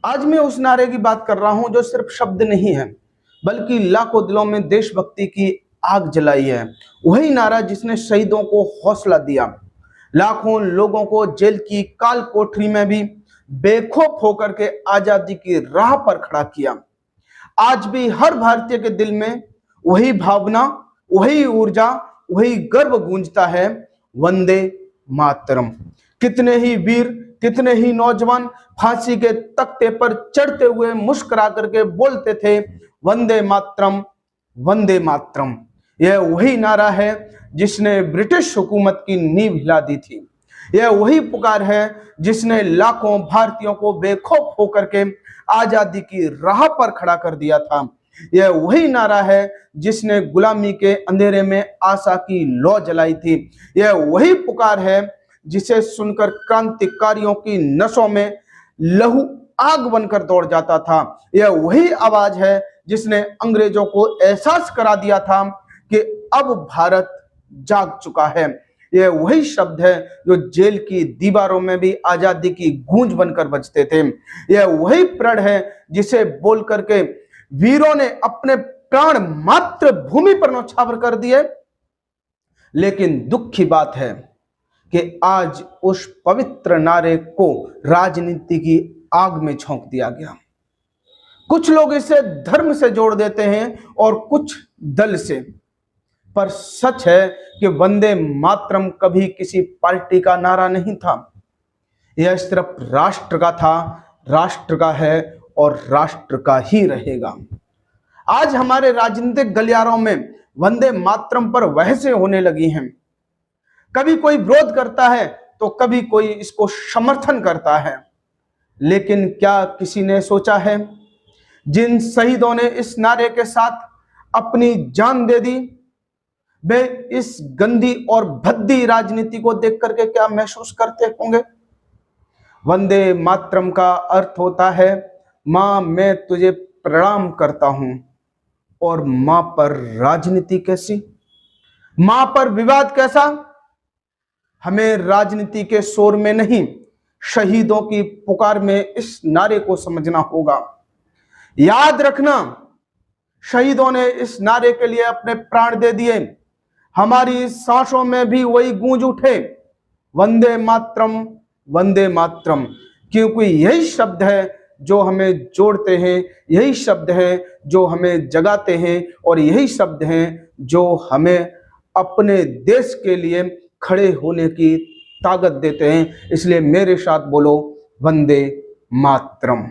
आज मैं उस नारे की बात कर रहा हूं जो सिर्फ शब्द नहीं है, बल्कि लाखों दिलों में देशभक्ति की आग जलाई है। वही नारा जिसने शहीदों को हौसला दिया, लाखों लोगों को जेल की काल कोठरी में भी बेखौफ होकर के आजादी की राह पर खड़ा किया। आज भी हर भारतीय के दिल में वही भावना, वही ऊर्जा, वही गर्व गूंजता है, वंदे मातरम। कितने ही वीर, कितने ही नौजवान फांसी के तख्ते पर चढ़ते हुए मुस्कुरा करके बोलते थे, वंदे मातरम, वंदे मातरम। यह वही नारा है जिसने ब्रिटिश हुकूमत की नींव हिला दी थी। यह वही पुकार है जिसने लाखों भारतीयों को बेखौफ होकर के आजादी की राह पर खड़ा कर दिया था। यह वही नारा है जिसने गुलामी के अंधेरे में आशा की लौ जलाई थी। यह वही पुकार है जिसे सुनकर क्रांतिकारियों की नसों में लहू आग बनकर दौड़ जाता था। यह वही आवाज है जिसने अंग्रेजों को एहसास करा दिया था कि अब भारत जाग चुका है। यह वही शब्द है जो जेल की दीवारों में भी आजादी की गूंज बनकर बजते थे। यह वही प्रण है जिसे बोल करके वीरों ने अपने प्राण मातृभूमि पर न्यौछावर कर दिए। लेकिन दुख की बात है कि आज उस पवित्र नारे को राजनीति की आग में झोंक दिया गया। कुछ लोग इसे धर्म से जोड़ देते हैं और कुछ दल से, पर सच है कि वंदे मातरम कभी किसी पार्टी का नारा नहीं था। यह सिर्फ राष्ट्र का था, राष्ट्र का है और राष्ट्र का ही रहेगा। आज हमारे राजनीतिक गलियारों में वंदे मातरम पर बहसें होने लगी हैं। कभी कोई विरोध करता है तो कभी कोई इसको समर्थन करता है। लेकिन क्या किसी ने सोचा है जिन शहीदों ने इस नारे के साथ अपनी जान दे दी, वे इस गंदी और भद्दी राजनीति को देख करके क्या महसूस करते होंगे? वंदे मातरम का अर्थ होता है, मां मैं तुझे प्रणाम करता हूं। और मां पर राजनीति कैसी, मां पर विवाद कैसा? हमें राजनीति के शोर में नहीं, शहीदों की पुकार में इस नारे को समझना होगा। याद रखना, शहीदों ने इस नारे के लिए अपने प्राण दे दिए। हमारी सांसों में भी वही गूंज उठे, वंदे मातरम, वंदे मातरम। क्योंकि यही शब्द है जो हमें जोड़ते हैं, यही शब्द है जो हमें जगाते हैं और यही शब्द हैं जो हमें अपने देश के लिए खड़े होने की ताकत देते हैं। इसलिए मेरे साथ बोलो, वंदे मातरम।